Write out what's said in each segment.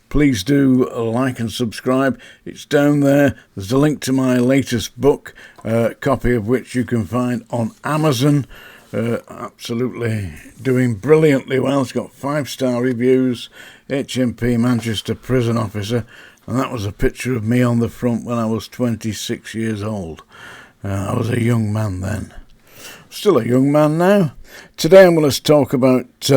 Please do like and subscribe. It's down there. There's a link to my latest book, copy of which you can find on Amazon. Absolutely doing brilliantly well. It's got 5-star reviews. HMP Manchester prison officer, and that was a picture of me on the front when I was 26 years old. I was a young man then. Still a young man now. Today I'm going to talk about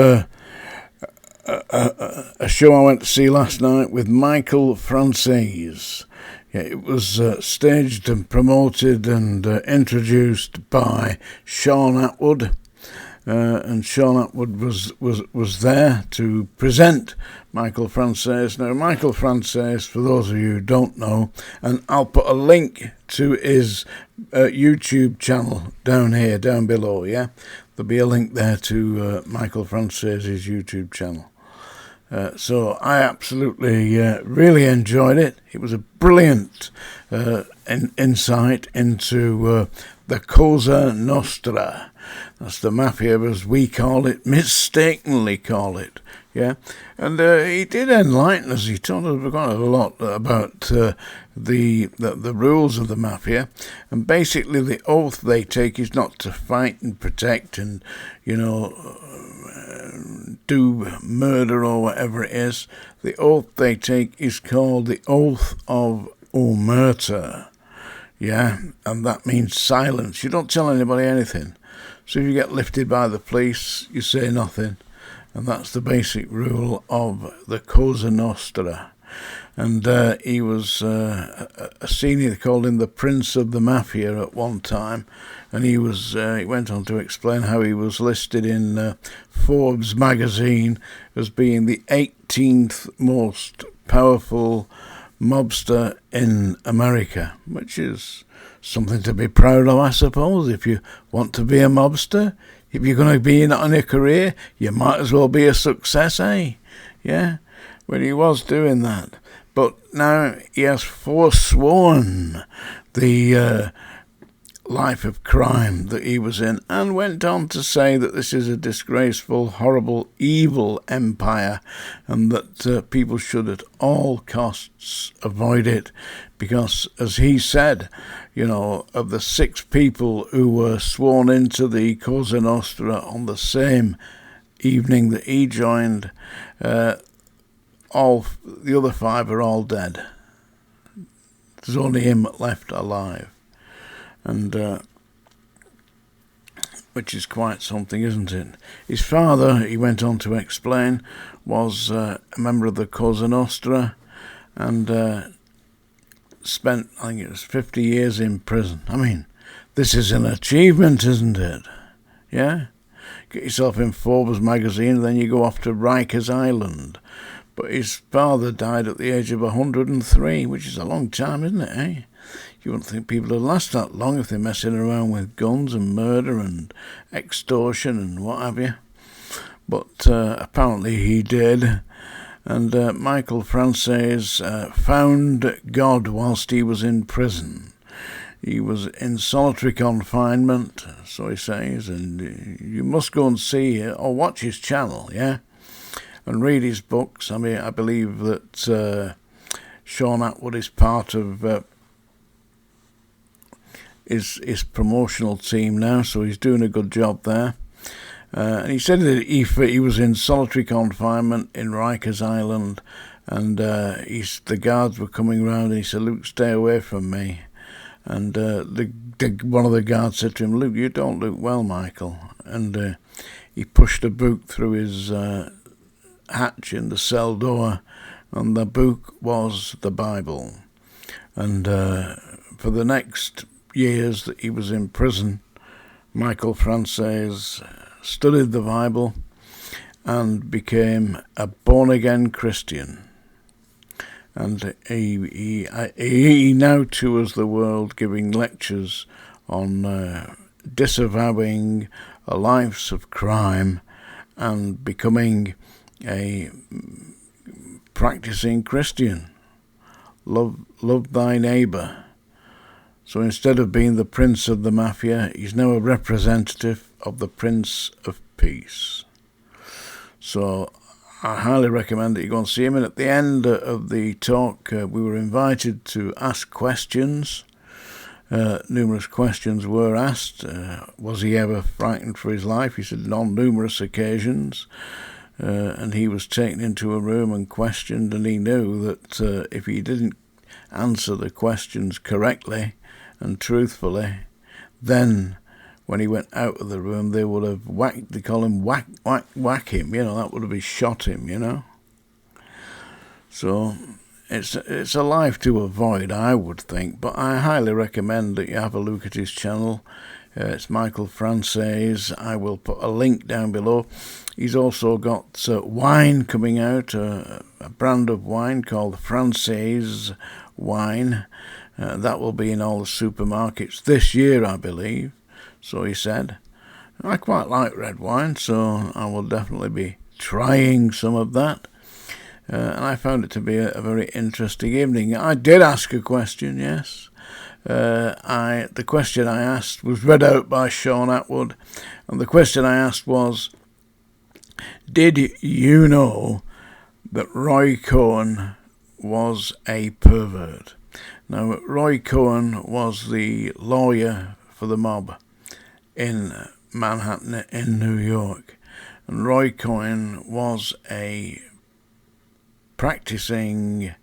a show I went to see last night with Michael Franzese. Yeah, it was staged and promoted and introduced by Sean Atwood, and Sean Atwood was there to present Michael Franzese. Now, Michael Franzese, for those of you who don't know, and I'll put a link to his YouTube channel down below. Yeah, there'll be a link there to Michael Franzese's YouTube channel. So I absolutely really enjoyed it. It was a brilliant insight into the Cosa Nostra. That's the Mafia, as we call it, mistakenly call it. Yeah, and he did enlighten us. He told us quite a lot about the rules of the Mafia, and basically the oath they take is not to fight and protect and, do murder or whatever it is. The oath they take is called the Oath of Omerta. Yeah, and that means silence. You don't tell anybody anything. So if you get lifted by the police, you say nothing. And that's the basic rule of the Cosa Nostra. And he was a senior, they called him the Prince of the Mafia at one time. And he went on to explain how he was listed in Forbes magazine as being the 18th most powerful mobster in America, which is something to be proud of, I suppose. If you want to be a mobster, if you're going to be in a career, you might as well be a success, eh? Yeah, well, he was doing that. But now he has forsworn the life of crime that he was in, and went on to say that this is a disgraceful, horrible, evil empire, and that people should at all costs avoid it, because, as he said, of the 6 people who were sworn into the Cosa Nostra on the same evening that he joined, all the other 5 are all dead. There's only him left alive. And which is quite something, isn't it? His father, he went on to explain, was a member of the Cosa Nostra, and spent, I think it was 50 years in prison. I mean, this is an achievement, isn't it? Yeah? Get yourself in Forbes magazine, and then you go off to Rikers Island. But his father died at the age of 103, which is a long time, isn't it, eh? You wouldn't think people would last that long if they're messing around with guns and murder and extortion and what have you. But apparently he did. And Michael Franzese found God whilst he was in prison. He was in solitary confinement, so he says, and you must go and see or watch his channel, yeah, and read his books. I mean, I believe that Sean Atwood is part of his promotional team now, so he's doing a good job there. And he said that he was in solitary confinement in Rikers Island, and the guards were coming round, and he said, "Luke, stay away from me." And one of the guards said to him, "Luke, you don't look well, Michael." And he pushed a book through his hatch in the cell door, and the book was the Bible. And for the next years that he was in prison, Michael Franzese studied the Bible and became a born-again Christian. And he now tours the world giving lectures on disavowing lives of crime and becoming a practicing Christian. Love thy neighbour. So instead of being the Prince of the Mafia, he's now a representative of the Prince of Peace. So I highly recommend that you go and see him. And at the end of the talk, we were invited to ask questions. Numerous questions were asked. Was he ever frightened for his life? He said on numerous occasions. And he was taken into a room and questioned, and he knew that if he didn't answer the questions correctly and truthfully, then when he went out of the room, they would have whacked, they call him whack him, that would have shot him, So it's a life to avoid, I would think, but I highly recommend that you have a look at his channel. It's Michael Franzese. I will put a link down below. He's also got wine coming out, a brand of wine called Franzese wine. That will be in all the supermarkets this year, I believe. So he said. I quite like red wine, so I will definitely be trying some of that. And I found it to be a very interesting evening. I did ask a question, yes. The question I asked was read out by Sean Atwood, and the question I asked was, did you know that Roy Cohn was a pervert? Now, Roy Cohn was the lawyer for the mob in Manhattan in New York, and Roy Cohn was a practicing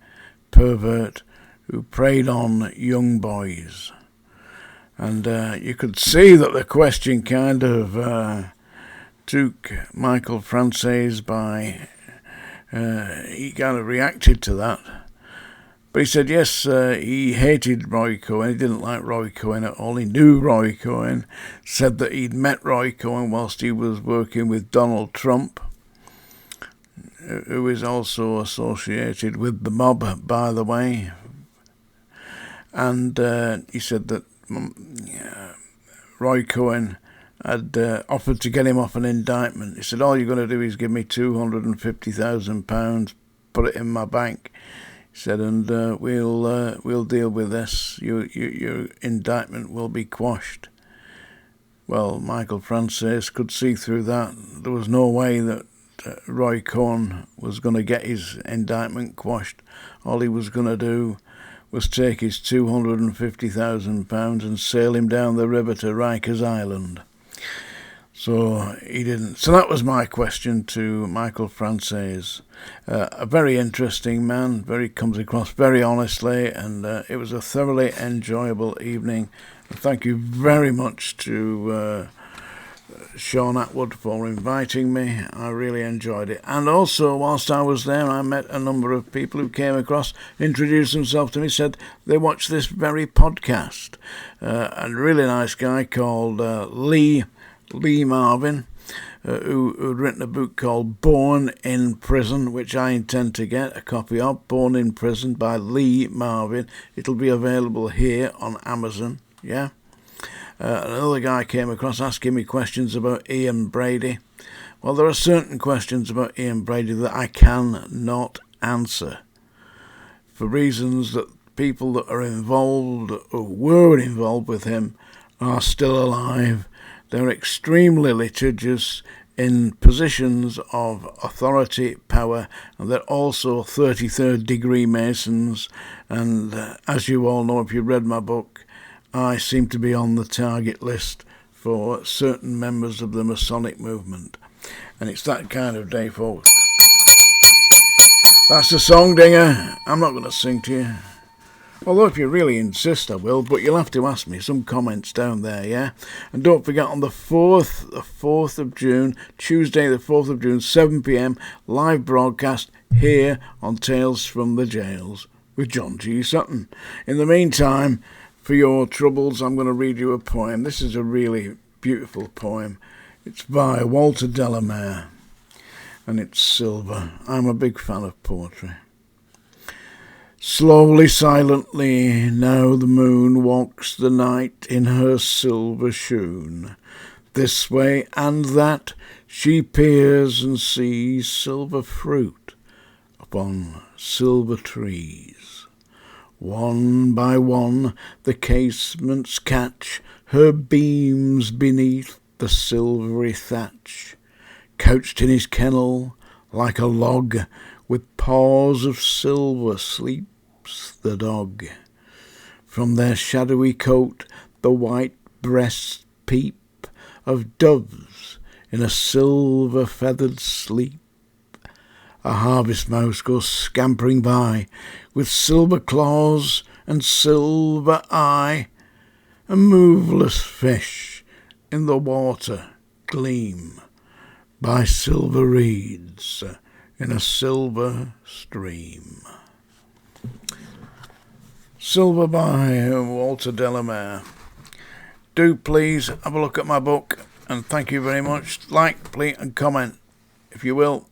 pervert who preyed on young boys. And you could see that the question kind of took Michael Franzese by... he kind of reacted to that. But he said, yes, he hated Roy Cohn. He didn't like Roy Cohn at all. He knew Roy Cohn. Said that he'd met Roy Cohn whilst he was working with Donald Trump, who is also associated with the mob, by the way. And he said that Roy Cohn had offered to get him off an indictment. He said, all you're going to do is give me £250,000, put it in my bank. He said, and we'll deal with this. Your indictment will be quashed. Well, Michael Franzese could see through that. There was no way that Roy Cohn was going to get his indictment quashed. All he was going to do was take his £250,000 and sail him down the river to Rikers Island. So he didn't. So that was my question to Michael Franzese. A very interesting man, comes across very honestly, and it was a thoroughly enjoyable evening. Thank you very much to Sean Atwood for inviting me. I really enjoyed it. And also, whilst I was there, I met a number of people who came across, introduced themselves to me, said they watched this very podcast. A really nice guy called Lee Marvin, who'd written a book called Born in Prison, which I intend to get a copy of, Born in Prison by Lee Marvin. It'll be available here on Amazon, yeah? Another guy came across asking me questions about Ian Brady. Well, there are certain questions about Ian Brady that I cannot answer for reasons that people that are involved or were involved with him are still alive. They're extremely litigious in positions of authority, power, and they're also 33rd degree Masons. And as you all know, if you read my book, I seem to be on the target list for certain members of the Masonic movement. And it's that kind of day, folks. That's the song, Dinger. I'm not going to sing to you. Although if you really insist, I will, but you'll have to ask me some comments down there, yeah? And don't forget, on the 4th of June, Tuesday the 4th of June, 7 p.m, live broadcast here on Tales from the Jails with John G. Sutton. In the meantime, for your troubles, I'm going to read you a poem. This is a really beautiful poem. It's by Walter Delamere, and it's silver. I'm a big fan of poetry. Slowly, silently, now the moon walks the night in her silver shoon. This way and that she peers and sees silver fruit upon silver trees. One by one the casements catch her beams beneath the silvery thatch. Couched in his kennel like a log, with paws of silver sleeps the dog. From their shadowy coat the white breasts peep of doves in a silver-feathered sleep. A harvest mouse goes scampering by, with silver claws and silver eye. A moveless fish in the water gleam by silver reeds in a silver stream. Silver by Walter Delamere. Do please have a look at my book, and thank you very much. Like, please, and comment, if you will.